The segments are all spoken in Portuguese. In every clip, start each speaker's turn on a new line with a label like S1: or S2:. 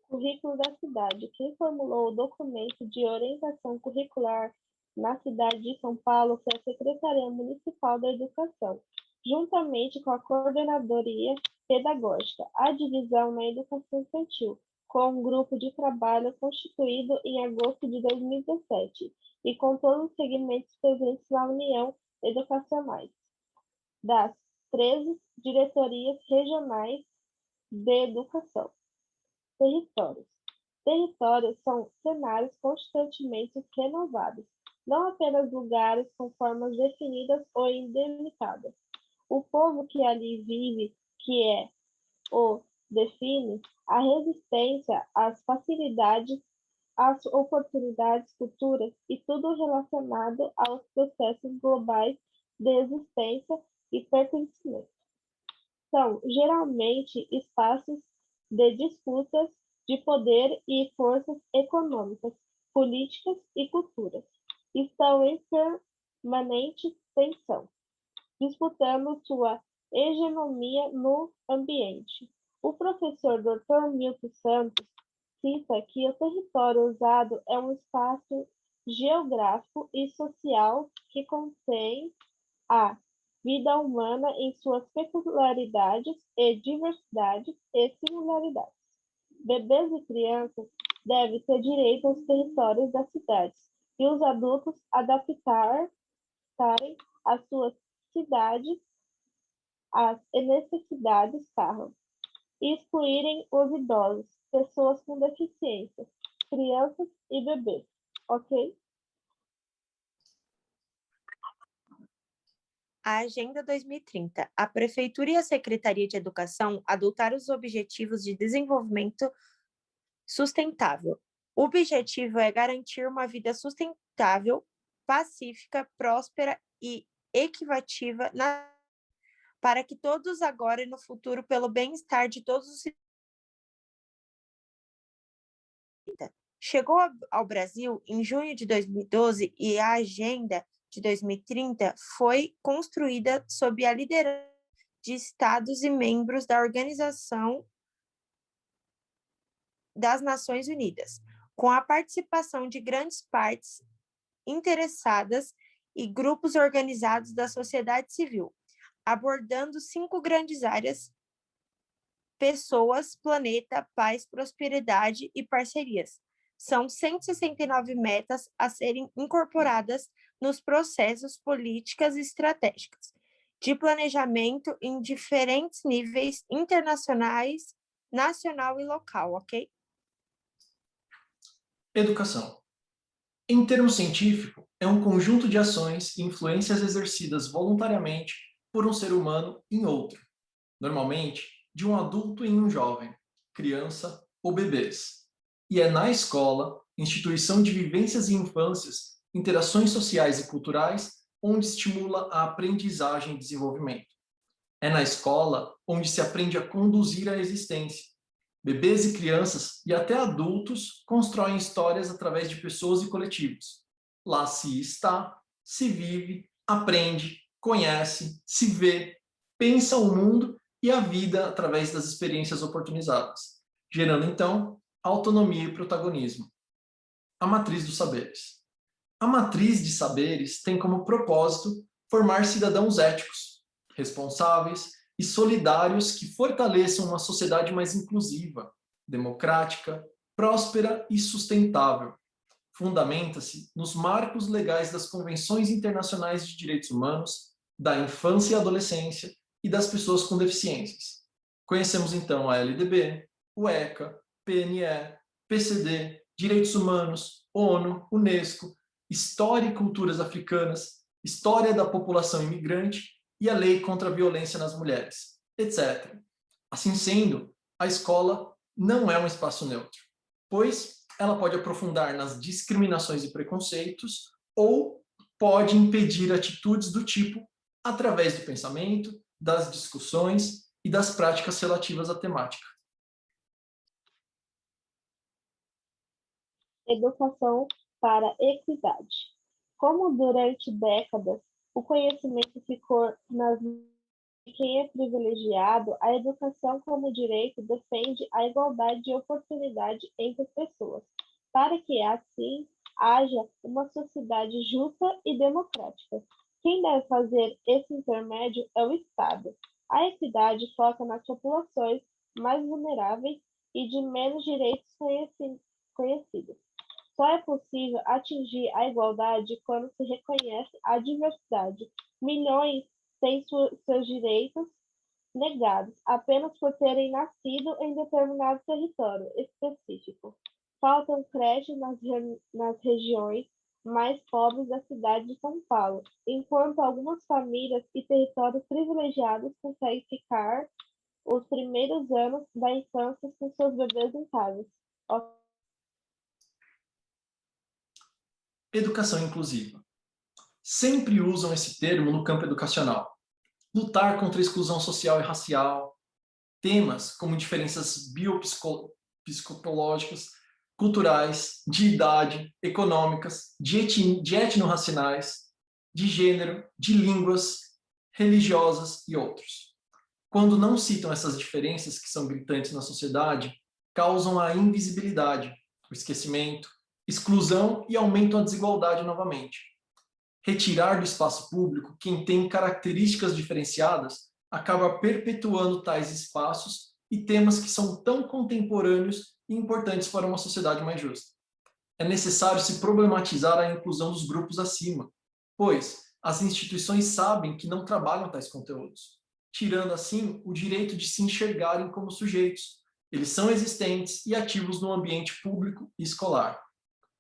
S1: Currículo da cidade. Quem formulou o documento de orientação curricular na cidade de São Paulo foi a Secretaria Municipal da Educação, juntamente com a Coordenadoria Pedagógica, a divisão na educação infantil, com um grupo de trabalho constituído em agosto de 2017 e com todos os segmentos presentes na União Educacionais das 13 diretorias regionais de educação. Territórios. Territórios são cenários constantemente renovados, não apenas lugares com formas definidas ou indelimitadas. O povo que ali vive, que é o define, a resistência, as facilidades, as oportunidades futuras e tudo relacionado aos processos globais de existência e pertencimento. São geralmente espaços de disputas de poder e forças econômicas, políticas e culturas. Estão em permanente tensão, disputando sua hegemonia no ambiente. O professor Dr. Milton Santos cita que o território usado é um espaço geográfico e social que contém a vida humana em suas peculiaridades e diversidades e singularidades. Bebês e crianças devem ter direito aos territórios das cidades e os adultos adaptarem as suas cidades às necessidades carro e excluírem os idosos, pessoas com deficiência, crianças e bebês, ok?
S2: A Agenda 2030. A Prefeitura e a Secretaria de Educação adotaram os Objetivos de Desenvolvimento Sustentável. O objetivo é garantir uma vida sustentável, pacífica, próspera e equitativa para que todos agora e no futuro, pelo bem-estar de todos os cidadãos. Chegou ao Brasil em junho de 2012 e a Agenda de 2030 foi construída sob a liderança de estados e membros da Organização das Nações Unidas, com a participação de grandes partes interessadas e grupos organizados da sociedade civil, abordando 5 grandes áreas: pessoas, planeta, paz, prosperidade e parcerias. São 169 metas a serem incorporadas nos processos políticas e estratégicas de planejamento em diferentes níveis internacionais, nacional e local, ok?
S3: Educação. Em termo científico, é um conjunto de ações e influências exercidas voluntariamente por um ser humano em outro, normalmente de um adulto em um jovem, criança ou bebês. E é na escola, instituição de vivências e infâncias, interações sociais e culturais, onde estimula a aprendizagem e desenvolvimento. É na escola onde se aprende a conduzir a existência. Bebês e crianças e até adultos constroem histórias através de pessoas e coletivos. Lá se está, se vive, aprende, conhece, se vê, pensa o mundo e a vida através das experiências oportunizadas, gerando então autonomia e protagonismo. A matriz dos saberes. A matriz de saberes tem como propósito formar cidadãos éticos, responsáveis e solidários que fortaleçam uma sociedade mais inclusiva, democrática, próspera e sustentável. Fundamenta-se nos marcos legais das convenções internacionais de direitos humanos, da infância e adolescência e das pessoas com deficiências. Conhecemos então a LDB, o ECA, PNE, PCD, Direitos Humanos, ONU, Unesco, História e Culturas Africanas, História da População Imigrante e a Lei contra a Violência nas Mulheres, etc. Assim sendo, a escola não é um espaço neutro, pois ela pode aprofundar nas discriminações e preconceitos ou pode impedir atitudes do tipo através do pensamento, das discussões e das práticas relativas à temática.
S1: Educação para equidade. Como durante décadas o conhecimento ficou nas quem é privilegiado, a educação como direito defende a igualdade de oportunidade entre as pessoas, para que assim haja uma sociedade justa e democrática. Quem deve fazer esse intermédio é o Estado. A equidade foca nas populações mais vulneráveis e de menos direitos conhecidos. Só é possível atingir a igualdade quando se reconhece a diversidade. Milhões têm seus direitos negados apenas por terem nascido em determinado território específico. Faltam creches nas regiões mais pobres da cidade de São Paulo, enquanto algumas famílias e territórios privilegiados conseguem ficar os primeiros anos da infância com seus bebês em casa.
S3: Educação inclusiva. Sempre usam esse termo no campo educacional. Lutar contra a exclusão social e racial, temas como diferenças biopsicológicas, culturais, de idade, econômicas, de etnorraciais, de gênero, de línguas, religiosas e outros. Quando não citam essas diferenças que são gritantes na sociedade, causam a invisibilidade, o esquecimento, exclusão e aumentam a desigualdade novamente. Retirar do espaço público quem tem características diferenciadas acaba perpetuando tais espaços e temas que são tão contemporâneos e importantes para uma sociedade mais justa. É necessário se problematizar a inclusão dos grupos acima, pois as instituições sabem que não trabalham tais conteúdos, tirando assim o direito de se enxergarem como sujeitos. Eles são existentes e ativos no ambiente público e escolar.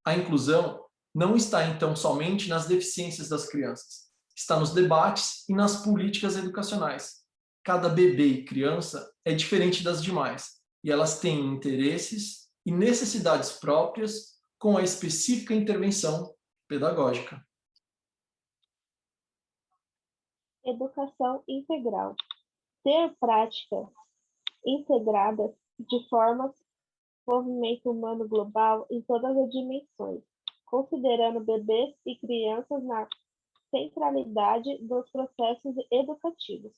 S3: A inclusão não está, então, somente nas deficiências das crianças, está nos debates e nas políticas educacionais. Cada bebê e criança é diferente das demais, e elas têm interesses e necessidades próprias com a específica intervenção pedagógica.
S1: Educação integral. Ter práticas integradas de forma desenvolvimento humano global em todas as dimensões, considerando bebês e crianças na centralidade dos processos educativos,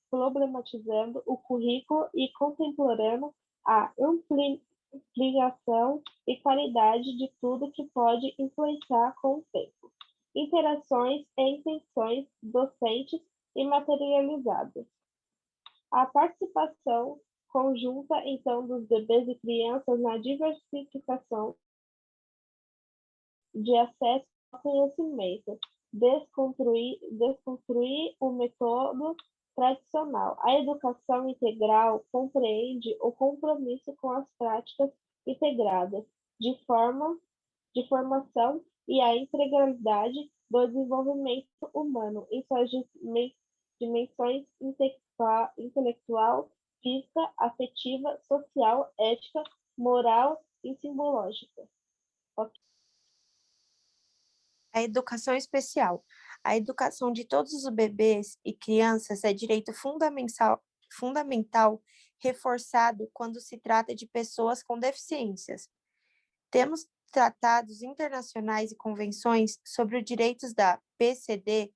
S1: problematizando o currículo e contemplando a ampliação e qualidade de tudo que pode influenciar com o tempo. Interações e intenções docentes e materializadas. A participação conjunta, então, dos bebês e crianças na diversificação de acesso ao conhecimento, desconstruir o método tradicional. A educação integral compreende o compromisso com as práticas integradas de formação e a integralidade do desenvolvimento humano em suas dimensões intelectual, física, afetiva, social, ética, moral e simbológica.
S2: A educação especial. A educação de todos os bebês e crianças é direito fundamental reforçado quando se trata de pessoas com deficiências. Temos tratados internacionais e convenções sobre os direitos da PCD.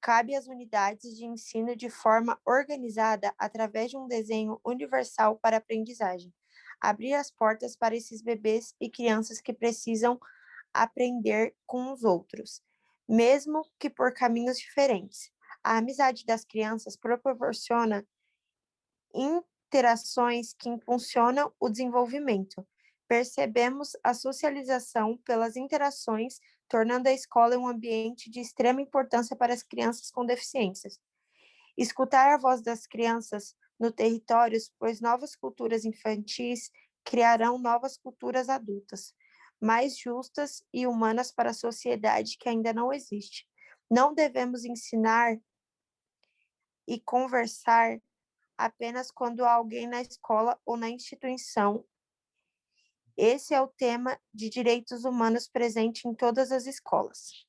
S2: Cabe às unidades de ensino de forma organizada através de um desenho universal para aprendizagem. Abrir as portas para esses bebês e crianças que precisam aprender com os outros, mesmo que por caminhos diferentes. A amizade das crianças proporciona interações que impulsionam o desenvolvimento. Percebemos a socialização pelas interações, tornando a escola um ambiente de extrema importância para as crianças com deficiências. Escutar a voz das crianças no território, pois novas culturas infantis criarão novas culturas adultas, mais justas e humanas para a sociedade que ainda não existe. Não devemos ensinar e conversar apenas quando há alguém na escola ou na instituição. Esse é o tema de direitos humanos presente em todas as escolas.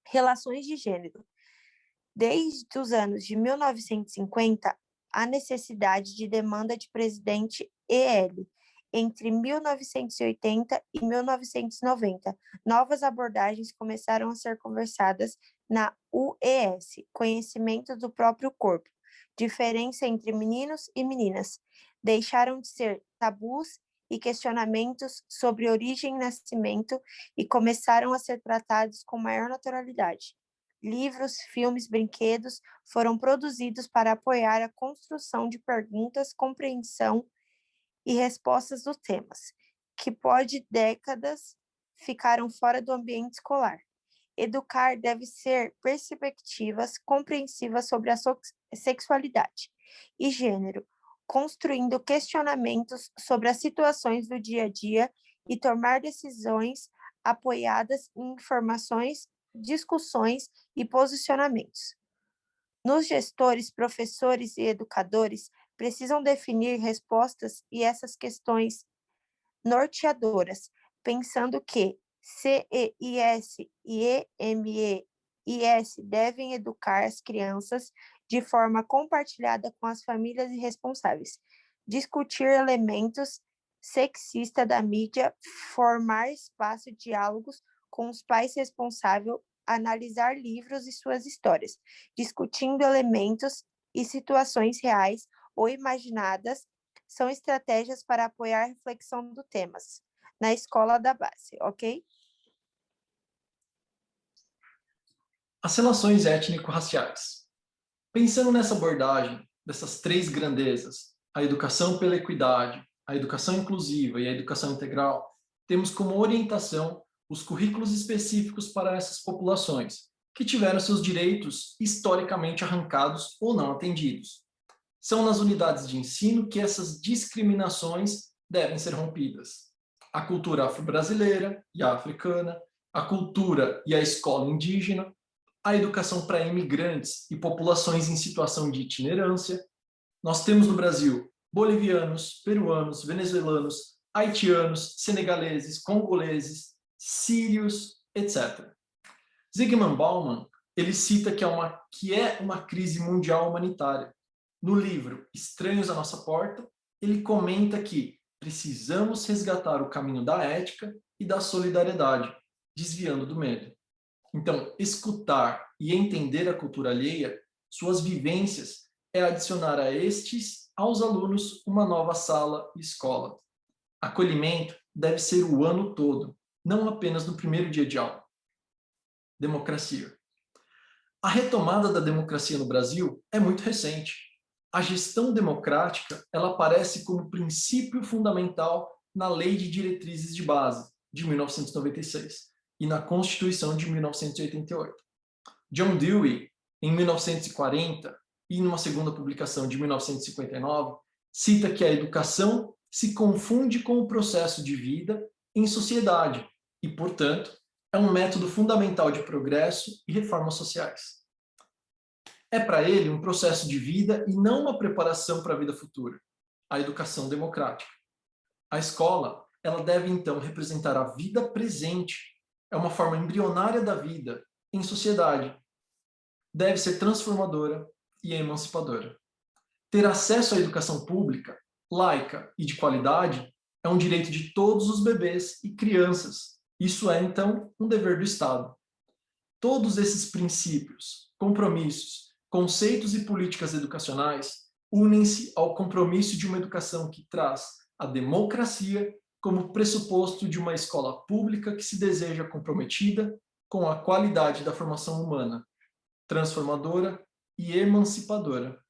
S2: Relações de gênero. Desde os anos de 1950, a necessidade de demanda de presidente EL Entre 1980 e 1990, novas abordagens começaram a ser conversadas na UES, Conhecimento do Próprio Corpo, diferença entre meninos e meninas. Deixaram de ser tabus e questionamentos sobre origem e nascimento e começaram a ser tratados com maior naturalidade. Livros, filmes, brinquedos foram produzidos para apoiar a construção de perguntas, compreensão e respostas dos temas, que pode décadas ficaram fora do ambiente escolar. Educar deve ser perspectivas compreensivas sobre a sexualidade e gênero, construindo questionamentos sobre as situações do dia a dia e tomar decisões apoiadas em informações, discussões e posicionamentos. Nos gestores, professores e educadores precisam definir respostas e essas questões norteadoras, pensando que CEIS e EMEIS devem educar as crianças de forma compartilhada com as famílias e responsáveis, discutir elementos sexistas da mídia, formar espaço de diálogos com os pais responsáveis, analisar livros e suas histórias, discutindo elementos e situações reais ou imaginadas, são estratégias para apoiar a reflexão do temas na escola da base, ok?
S3: As relações étnico-raciais. Pensando nessa abordagem dessas três grandezas, a educação pela equidade, a educação inclusiva e a educação integral, temos como orientação os currículos específicos para essas populações, que tiveram seus direitos historicamente arrancados ou não atendidos. São nas unidades de ensino que essas discriminações devem ser rompidas. A cultura afro-brasileira e a africana, a cultura e a escola indígena, a educação para imigrantes e populações em situação de itinerância. Nós temos no Brasil bolivianos, peruanos, venezuelanos, haitianos, senegaleses, congoleses, sírios, etc. Zygmunt Bauman, ele cita que é uma crise mundial humanitária. No livro Estranhos à Nossa Porta, ele comenta que precisamos resgatar o caminho da ética e da solidariedade, desviando do medo. Então, escutar e entender a cultura alheia, suas vivências, é adicionar a estes, aos alunos, uma nova sala e escola. Acolhimento deve ser o ano todo, não apenas no primeiro dia de aula. Democracia. A retomada da democracia no Brasil é muito recente. A gestão democrática, ela aparece como princípio fundamental na Lei de Diretrizes de Base, de 1996, e na Constituição de 1988. John Dewey, em 1940, e numa segunda publicação de 1959, cita que a educação se confunde com o processo de vida em sociedade e, portanto, é um método fundamental de progresso e reformas sociais. É para ele um processo de vida e não uma preparação para a vida futura, a educação democrática. A escola, ela deve então representar a vida presente, é uma forma embrionária da vida em sociedade. Deve ser transformadora e emancipadora. Ter acesso à educação pública, laica e de qualidade é um direito de todos os bebês e crianças. Isso é, então, um dever do Estado. Todos esses princípios, compromissos, conceitos e políticas educacionais unem-se ao compromisso de uma educação que traz a democracia como pressuposto de uma escola pública que se deseja comprometida com a qualidade da formação humana, transformadora e emancipadora.